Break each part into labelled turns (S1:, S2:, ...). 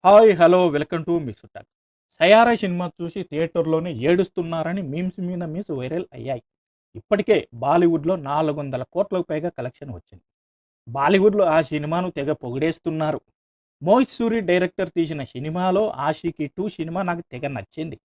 S1: Hi hello welcome to mix talk. Saiyaara cinema చూసి థియేటర్లోనే ఏడుస్తున్నారని memes మీద memes viral అయ్యాయి. ఇప్పటికే బాలీవుడ్లో 400 కోట్లకు పైగా కలెక్షన్ వచ్చింది. బాలీవుడ్లో ఆ సినిమాను తెగ పొగిడేస్తున్నారు. మోహిత్ సూరి డైరెక్టర్ తీసిన సినిమాలో ఆషికీ 2 సినిమా నాకు తెగ నచ్చింది.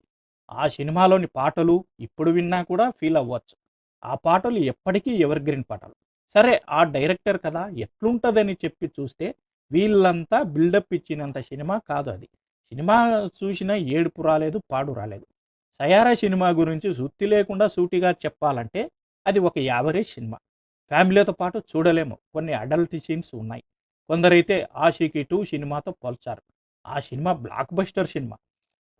S1: ఆ సినిమాలోని పాటలు ఇప్పుడు విన్నా కూడా ఫీల్ అవ్వచ్చు. ఆ పాటలు ఎప్పటికీ ఎవర్ గ్రీన్ పాటలు. సరే, ఆ డైరెక్టర్ కదా ఎట్లుంటుందని చెప్పి చూస్తే వీళ్ళంతా బిల్డప్ ఇచ్చినంత సినిమా కాదు అది. సినిమా చూసిన ఏడుపు రాలేదు, పాడు రాలేదు. సయారా సినిమా గురించి సుత్తి లేకుండా సూటిగా చెప్పాలంటే అది ఒక యావరేజ్ సినిమా. ఫ్యామిలీతో పాటు చూడలేము. కొన్ని అడల్ట్ సీన్స్ ఉన్నాయి. కొందరైతే ఆషికీ 2 సినిమాతో పోల్చారు. ఆ సినిమా బ్లాక్ బస్టర్ సినిమా.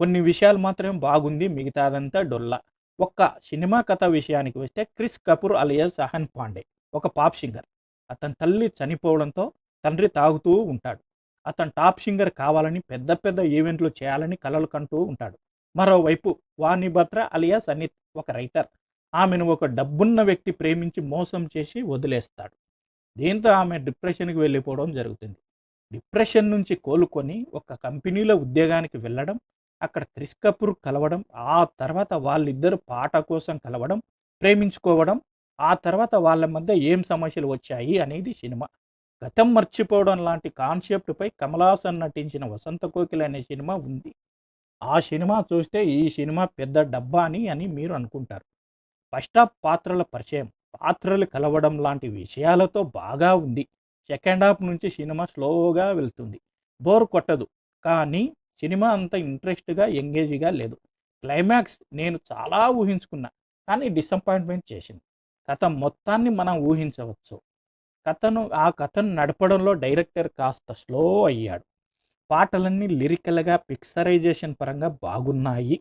S1: కొన్ని విషయాలు మాత్రమే బాగుంది, మిగతాదంతా డొల్ల. ఒక్క సినిమా కథ విషయానికి వస్తే క్రిస్ కపూర్ అలియాస్ సహన్ పాండే ఒక పాప్ సింగర్. అతని తల్లి చనిపోవడంతో తండ్రి తాగుతూ ఉంటాడు. అతను టాప్ సింగర్ కావాలని పెద్ద పెద్ద ఈవెంట్లు చేయాలని కలలు కంటూ ఉంటాడు. మరోవైపు వాణి బత్రా అలియాస్ అనిత్ ఒక రైటర్. ఆమెను ఒక డబ్బున్న వ్యక్తి ప్రేమించి మోసం చేసి వదిలేస్తాడు. దీంతో ఆమె డిప్రెషన్కి వెళ్ళిపోవడం జరుగుతుంది. డిప్రెషన్ నుంచి కోలుకొని ఒక కంపెనీలో ఉద్యోగానికి వెళ్ళడం, అక్కడ క్రిస్ కపూర్ కలవడం, ఆ తర్వాత వాళ్ళిద్దరు పాట కోసం కలవడం, ప్రేమించుకోవడం, ఆ తర్వాత వాళ్ళ మధ్య ఏం సమస్యలు వచ్చాయి అనేది సినిమా. గతం మర్చిపోవడం లాంటి కాన్సెప్ట్పై కమల్ హాసన్ నటించిన వసంత కోకిల అనే సినిమా ఉంది. ఆ సినిమా చూస్తే ఈ సినిమా పెద్ద డబ్బా అని మీరు అనుకుంటారు. ఫస్ట్ హాఫ్ పాత్రల పరిచయం, పాత్రలు కలవడం లాంటి విషయాలతో బాగా ఉంది. సెకండ్ హాఫ్ నుంచి సినిమా స్లోగా వెళ్తుంది. బోర్ కొట్టదు, కానీ సినిమా అంత ఇంట్రెస్ట్గా ఎంగేజ్గా లేదు. క్లైమాక్స్ నేను చాలా ఊహించుకున్నా, కానీ డిసప్పాయింట్మెంట్ చేసింది. కథ మొత్తాన్ని మనం ఊహించవచ్చు. ఆ కథను నడపడంలో డైరెక్టర్ కాస్త స్లో అయ్యాడు. పాటలన్నీ లిరికల్గా పిక్చరైజేషన్ పరంగా బాగున్నాయి.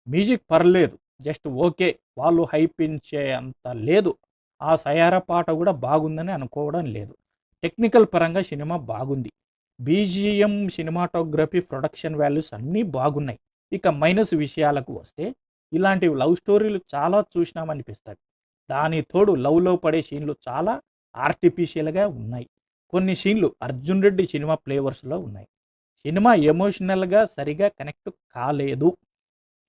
S1: మ్యూజిక్ పర్లేదు, జస్ట్ ఓకే. వాళ్ళు హైపించే అంత లేదు. ఆ సయారా పాట కూడా బాగుందని అనుకోవడం లేదు. టెక్నికల్ పరంగా సినిమా బాగుంది. బీజిఎం, సినిమాటోగ్రఫీ, ప్రొడక్షన్ వాల్యూస్ అన్నీ బాగున్నాయి. ఇక మైనస్ విషయాలకు వస్తే ఇలాంటి లవ్ స్టోరీలు చాలా చూసినామనిపిస్తుంది. దాని తోడు లవ్లో పడే సీన్లు చాలా ఆర్టిఫిషియల్గా ఉన్నాయి. కొన్ని సీన్లు అర్జున్ రెడ్డి సినిమా ఫ్లేవర్స్లో ఉన్నాయి. సినిమా ఎమోషనల్గా సరిగా కనెక్ట్ కాలేదు.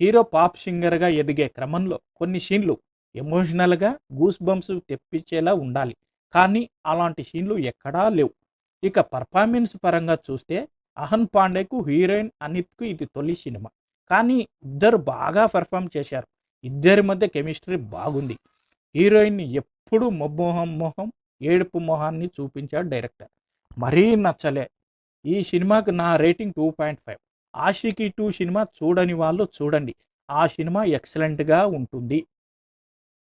S1: హీరో పాప్ సింగర్గా ఎదిగే క్రమంలో కొన్ని సీన్లు ఎమోషనల్గా గూస్ బంప్స్ తెప్పించేలా ఉండాలి, కానీ అలాంటి సీన్లు ఎక్కడా లేవు. ఇక పర్ఫార్మెన్స్ పరంగా చూస్తే అహన్ పాండేకు, హీరోయిన్ అనిత్కు ఇది తొలి సినిమా, కానీ ఇద్దరు బాగా పర్ఫామ్ చేశారు. ఇద్దరి మధ్య కెమిస్ట్రీ బాగుంది. హీరోయిన్ ఎప్పుడు మొహం ఏడుపు మొహాన్ని చూపించాడు డైరెక్టర్. మరీ నచ్చలే. ఈ సినిమాకి నా రేటింగ్ 2.5. ఆషికీ 2 సినిమా చూడని వాళ్ళు చూడండి. ఆ సినిమా ఎక్సలెంట్గా ఉంటుంది.